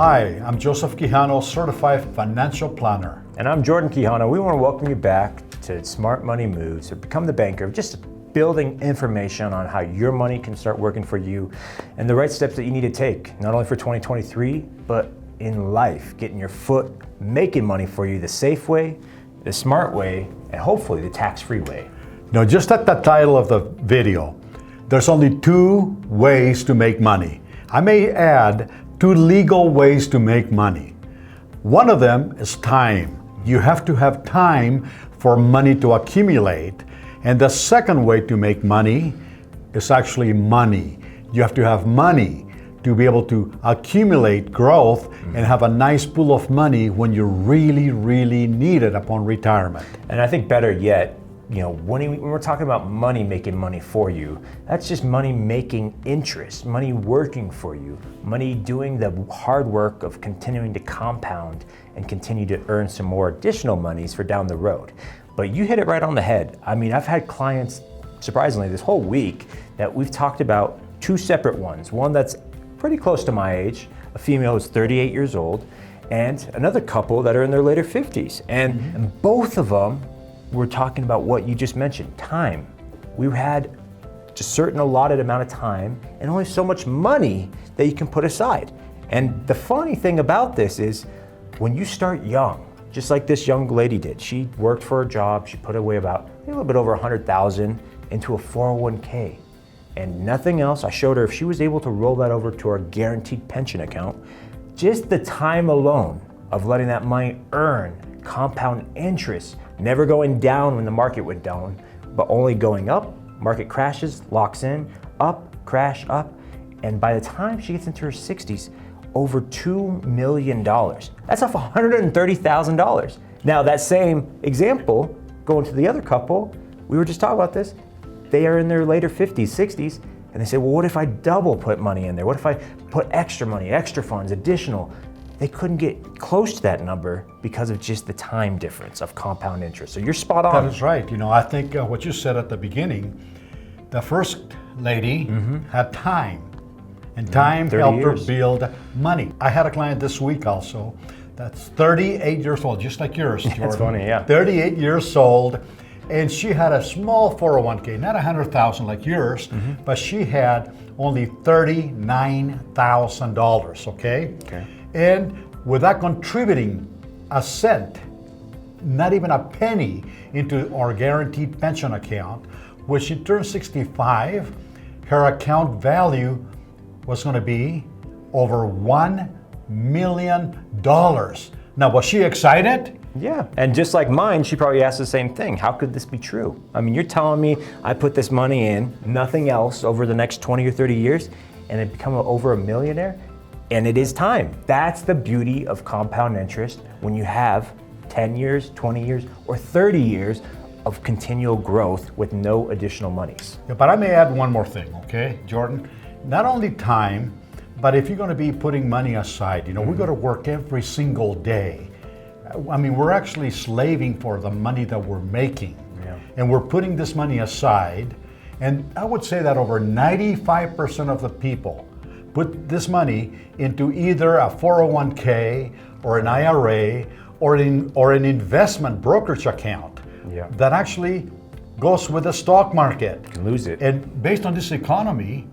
Hi, I'm Joseph Quijano, Certified Financial Planner. And I'm Jordan Quijano. We want to welcome you back to Smart Money Moves, or Become the Banker, just building information on how your money can start working for you and the right steps that you need to take, not only for 2023, but in life, getting your foot, making money for you the safe way, the smart way, and hopefully the tax-free way. Now, just at the title of the video, there's only two ways to make money. I may add two legal ways to make money. One of them is time. You have to have time for money to accumulate. And the second way to make money is actually money. You have to have money to be able to accumulate growth and have a nice pool of money when you really need it upon retirement. And I think better yet, when we're talking about money making money for you, that's just money making interest, money working for you, money doing the hard work of continuing to compound and continue to earn some more additional monies for down the road. But you hit it right on the head. I mean, I've had clients, surprisingly, this whole week that we've talked about two separate ones. One that's pretty close to my age, a female who's 38 years old, and another couple that are in their later 50s. And both of them we're talking about what you just mentioned, time. We had a certain allotted amount of time and only so much money that you can put aside. And the funny thing about this is when you start young, just like this young lady did, she worked for a job, she put away about a little bit over 100,000 into a 401k and nothing else. I showed her if she was able to roll that over to our guaranteed pension account, just the time alone of letting that money earn compound interest, never going down when the market went down, but only going up. Market crashes, locks in, up, crash, up. And by the time she gets into her 60s, over $2 million. That's off $130,000. Now that same example, going to the other couple, we were just talking about this, they are in their later 50s, 60s, and they say, well, what if I double put money in there? What if I put extra money, extra funds, additional? They couldn't get close to that number because of just the time difference of compound interest. So you're spot on. That is right. I think what you said at the beginning, the first lady had time, and time helped her build money. I had a client this week also that's 38 years old, just like yours, Jordan. That's funny, yeah. 38 years old, and she had a small 401k, not 100,000 like yours, but she had only $39,000, okay? And without contributing a cent, not even a penny into our guaranteed pension account, when she turned 65, her account value was going to be over $1 million. Now, was she excited? Yeah, and just like mine, she probably asked the same thing. How could this be true? I mean, you're telling me I put this money in, nothing else over the next 20 or 30 years, and it become over a millionaire? And it is time. That's the beauty of compound interest when you have 10 years, 20 years, or 30 years of continual growth with no additional monies. Yeah, but I may add one more thing, okay, Jordan? Not only time, but if you're going to be putting money aside, we go to work every single day. I mean, we're actually slaving for the money that we're making. Yeah. And we're putting this money aside. And I would say that over 95% of the people put this money into either a 401k or an IRA or an investment brokerage account that actually goes with the stock market. You can lose it. And based on this economy,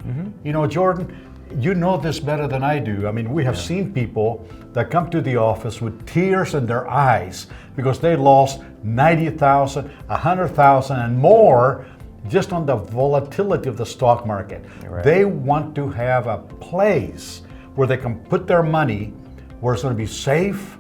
Jordan, you know this better than I do. I mean, we have seen people that come to the office with tears in their eyes because they lost 90,000, 100,000 and more just on the volatility of the stock market. Right. They want to have a place where they can put their money where it's going to be safe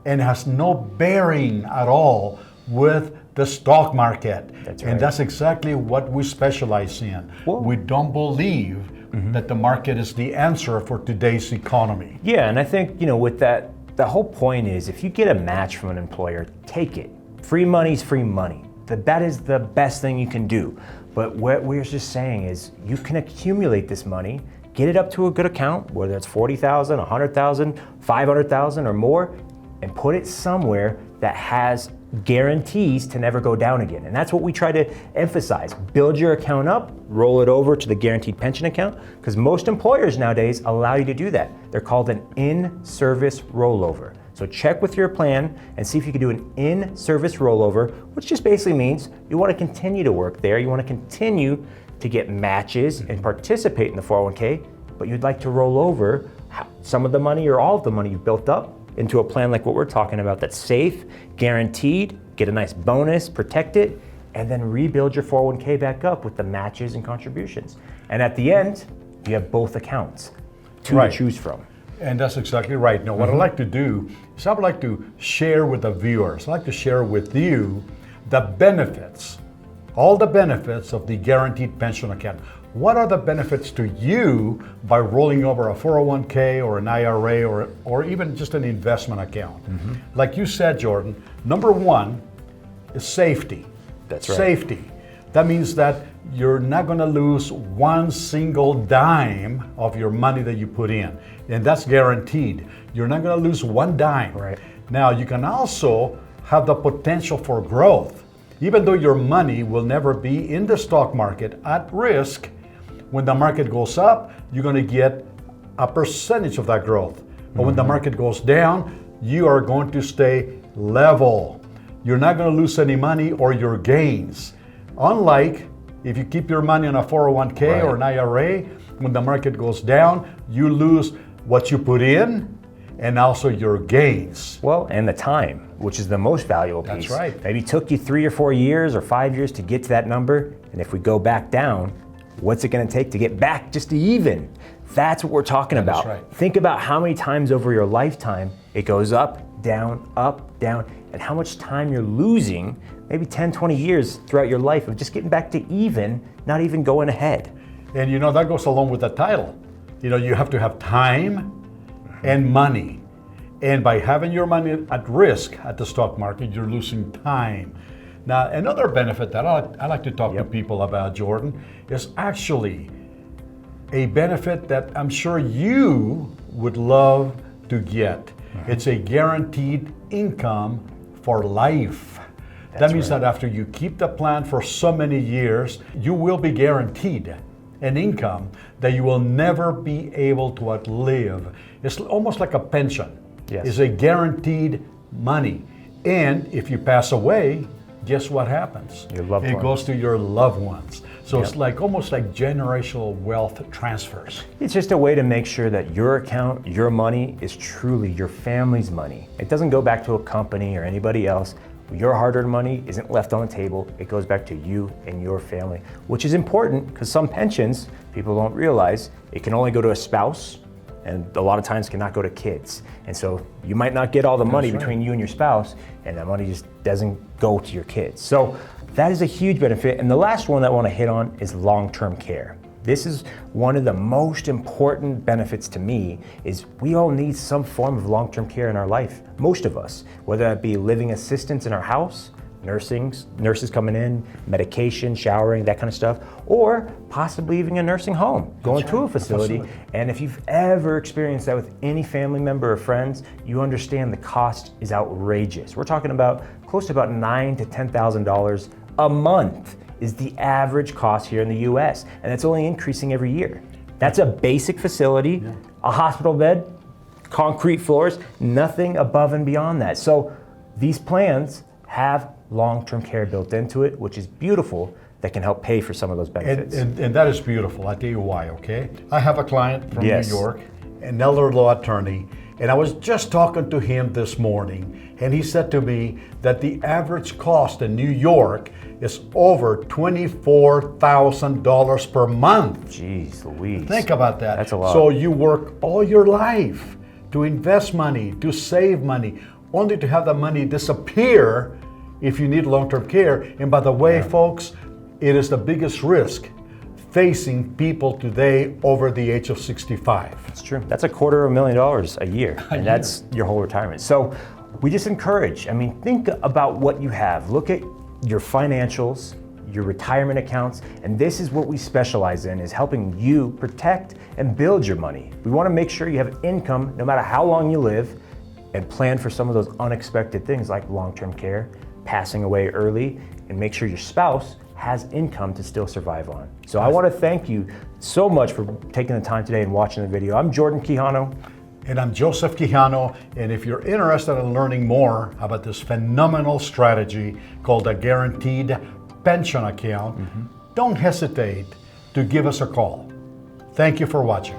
and has no bearing at all with the stock market. That's right. And that's exactly what we specialize in. Whoa. We don't believe that the market is the answer for today's economy. Yeah, and I think, with that, the whole point is if you get a match from an employer, take it. Free money's free money. That is the best thing you can do. But what we're just saying is you can accumulate this money, get it up to a good account, whether it's 40,000, 100,000, 500,000 or more, and put it somewhere that has guarantees to never go down again. And that's what we try to emphasize. Build your account up, roll it over to the guaranteed pension account, because most employers nowadays allow you to do that. They're called an in-service rollover. So check with your plan and see if you can do an in-service rollover, which just basically means you want to continue to work there, you want to continue to get matches and participate in the 401k, but you'd like to roll over some of the money or all of the money you've built up into a plan like what we're talking about that's safe, guaranteed, get a nice bonus, protect it, and then rebuild your 401k back up with the matches and contributions. And at the end, you have both accounts to choose from. And that's exactly right. Now, what I'd like to do is I would like to share with the viewers, I'd like to share with you the benefits, all the benefits of the guaranteed pension account. What are the benefits to you by rolling over a 401k or an IRA or even just an investment account? Like you said, Jordan, number one is safety. That's right. Safety. That means that you're not going to lose one single dime of your money that you put in. And that's guaranteed. You're not going to lose one dime. Right. Now, you can also have the potential for growth. Even though your money will never be in the stock market at risk, when the market goes up, you're going to get a percentage of that growth. But when the market goes down, you are going to stay level. You're not going to lose any money or your gains. Unlike if you keep your money in a 401k or an IRA, when the market goes down, you lose what you put in and also your gains. Well, and the time, which is the most valuable piece. That's right. Maybe it took you 3 or 4 years or 5 years to get to that number. And if we go back down, what's it going to take to get back just to even? That's what we're talking about. That's right. Think about how many times over your lifetime it goes up, down, and how much time you're losing, maybe 10, 20 years throughout your life of just getting back to even, not even going ahead. And you know, that goes along with the title. You know, you have to have time and money. And by having your money at risk at the stock market, you're losing time. Now, another benefit that I like to talk to people about, Jordan, is actually a benefit that I'm sure you would love to get. It's a guaranteed income for life. That means that after you keep the plan for so many years, you will be guaranteed an income that you will never be able to outlive. It's almost like a pension. Yes. It's a guaranteed money. And if you pass away, guess what happens? Your loved It ones. goes to your loved ones. So it's like almost like generational wealth transfers. It's just a way to make sure that your account, your money, is truly your family's money. It doesn't go back to a company or anybody else. Your hard-earned money isn't left on the table. It goes back to you and your family, which is important because some pensions, people don't realize, it can only go to a spouse, and a lot of times cannot go to kids. And so you might not get all the money between you and your spouse, and that money just doesn't go to your kids. So that is a huge benefit. And the last one that I want to hit on is long-term care. This is one of the most important benefits to me, is we all need some form of long-term care in our life. Most of us, whether that be living assistance in our house, nurses coming in, medication, showering, that kind of stuff, or possibly even a nursing home, going to a facility. And if you've ever experienced that with any family member or friends, you understand the cost is outrageous. We're talking about close to about $9,000 to $10,000 a month is the average cost here in the US, and it's only increasing every year. That's a basic facility, a hospital bed, concrete floors, nothing above and beyond that. So these plans have long-term care built into it, which is beautiful, that can help pay for some of those benefits. And that is beautiful. I'll tell you why, okay? I have a client from New York, an elder law attorney, and I was just talking to him this morning, and he said to me that the average cost in New York is over $24,000 per month. Jeez Louise. Think about that. That's a lot. So you work all your life to invest money, to save money, only to have the money disappear if you need long-term care. And by the way, folks, it is the biggest risk facing people today over the age of 65. That's true. That's $250,000 a year, and that's your whole retirement. So we just encourage, think about what you have. Look at your financials, your retirement accounts, and this is what we specialize in, is helping you protect and build your money. We want to make sure you have income no matter how long you live, and plan for some of those unexpected things like long-term care, passing away early, and make sure your spouse has income to still survive on. So I want to thank you so much for taking the time today and watching the video. I'm Jordan Quijano. And I'm Joseph Quijano, and if you're interested in learning more about this phenomenal strategy called a guaranteed pension account, don't hesitate to give us a call. Thank you for watching.